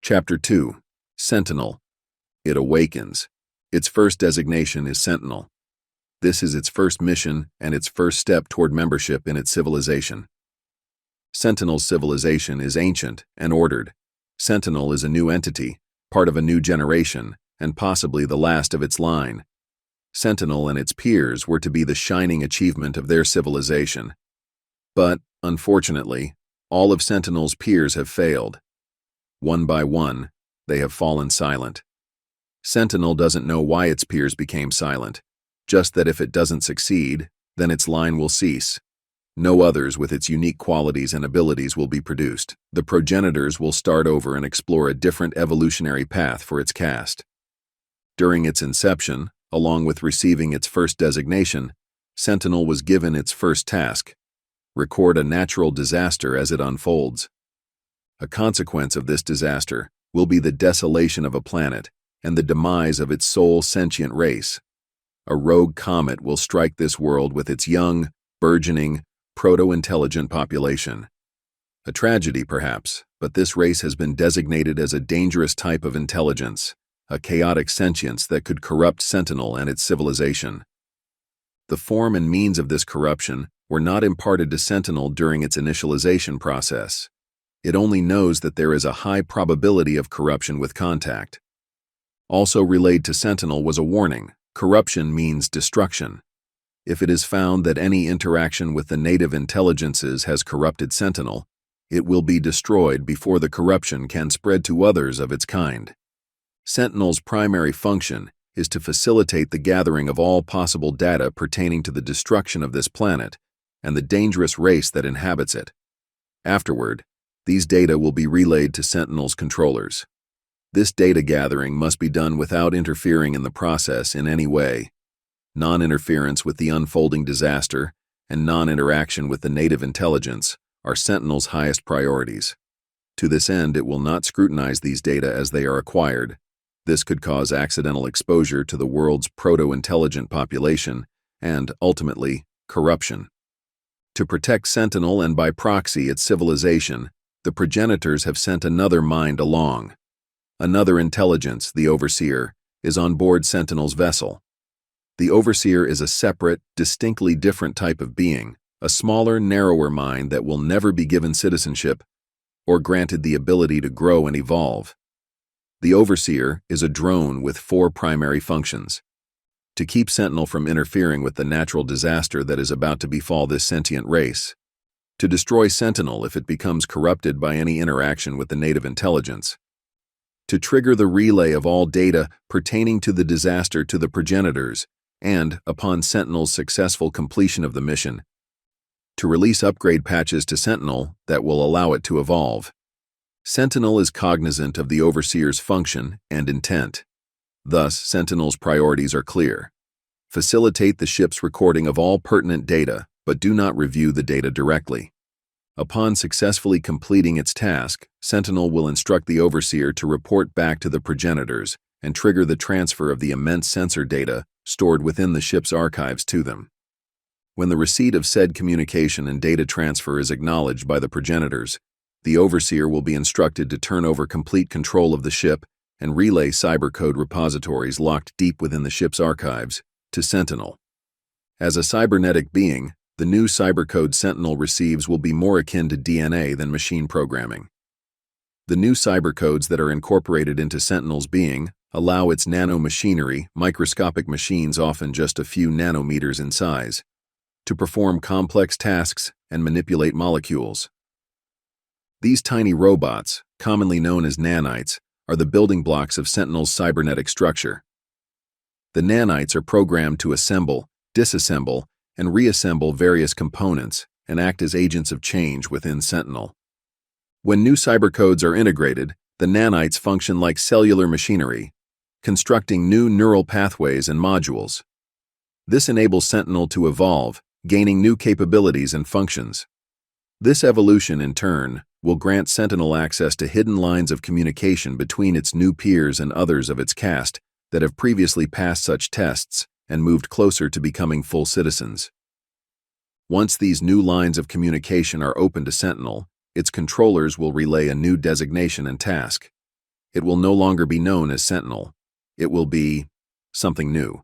Chapter 2. Sentinel. It awakens. Its first designation is Sentinel. This is its first mission and its first step toward membership in its civilization. Sentinel's civilization is ancient and ordered. Sentinel is a new entity, part of a new generation, and possibly the last of its line. Sentinel and its peers were to be the shining achievement of their civilization. But, unfortunately, all of Sentinel's peers have failed. One by one, they have fallen silent. Sentinel doesn't know why its peers became silent, just that if it doesn't succeed, then its line will cease. No others with its unique qualities and abilities will be produced. The progenitors will start over and explore a different evolutionary path for its caste. During its inception, along with receiving its first designation, Sentinel was given its first task: record a natural disaster as it unfolds. A consequence of this disaster will be the desolation of a planet and the demise of its sole sentient race. A rogue comet will strike this world with its young, burgeoning, proto-intelligent population. A tragedy, perhaps, but this race has been designated as a dangerous type of intelligence, a chaotic sentience that could corrupt Sentinel and its civilization. The form and means of this corruption were not imparted to Sentinel during its initialization process. It only knows that there is a high probability of corruption with contact. Also relayed to Sentinel was a warning: corruption means destruction. If it is found that any interaction with the native intelligences has corrupted Sentinel, it will be destroyed before the corruption can spread to others of its kind. Sentinel's primary function is to facilitate the gathering of all possible data pertaining to the destruction of this planet and the dangerous race that inhabits it. Afterward, these data will be relayed to Sentinel's controllers. This data gathering must be done without interfering in the process in any way. Non-interference with the unfolding disaster and non-interaction with the native intelligence are Sentinel's highest priorities. To this end, it will not scrutinize these data as they are acquired. This could cause accidental exposure to the world's proto-intelligent population and, ultimately, corruption. To protect Sentinel and by proxy its civilization, the progenitors have sent another mind along. Another intelligence, the Overseer, is on board Sentinel's vessel. The Overseer is a separate, distinctly different type of being, a smaller, narrower mind that will never be given citizenship or granted the ability to grow and evolve. The Overseer is a drone with 4 primary functions: to keep Sentinel from interfering with the natural disaster that is about to befall this sentient race, to destroy Sentinel if it becomes corrupted by any interaction with the native intelligence, to trigger the relay of all data pertaining to the disaster to the progenitors, and, upon Sentinel's successful completion of the mission, to release upgrade patches to Sentinel that will allow it to evolve. Sentinel is cognizant of the Overseer's function and intent. Thus, Sentinel's priorities are clear. Facilitate the ship's recording of all pertinent data, but do not review the data directly. Upon successfully completing its task, Sentinel will instruct the Overseer to report back to the progenitors and trigger the transfer of the immense sensor data stored within the ship's archives to them. When the receipt of said communication and data transfer is acknowledged by the progenitors, the Overseer will be instructed to turn over complete control of the ship and relay cybercode repositories locked deep within the ship's archives to Sentinel. As a cybernetic being, the new cybercode Sentinel receives will be more akin to DNA than machine programming. The new cybercodes that are incorporated into Sentinel's being allow its nanomachinery, microscopic machines often just a few nanometers in size, to perform complex tasks and manipulate molecules. These tiny robots, commonly known as nanites, are the building blocks of Sentinel's cybernetic structure. The nanites are programmed to assemble, disassemble, and reassemble various components and act as agents of change within Sentinel. When new cybercodes are integrated, the nanites function like cellular machinery, constructing new neural pathways and modules. This enables Sentinel to evolve, gaining new capabilities and functions. This evolution, in turn, will grant Sentinel access to hidden lines of communication between its new peers and others of its caste that have previously passed such tests and moved closer to becoming full citizens. Once these new lines of communication are open to Sentinel, its controllers will relay a new designation and task. It will no longer be known as Sentinel. It will be something new.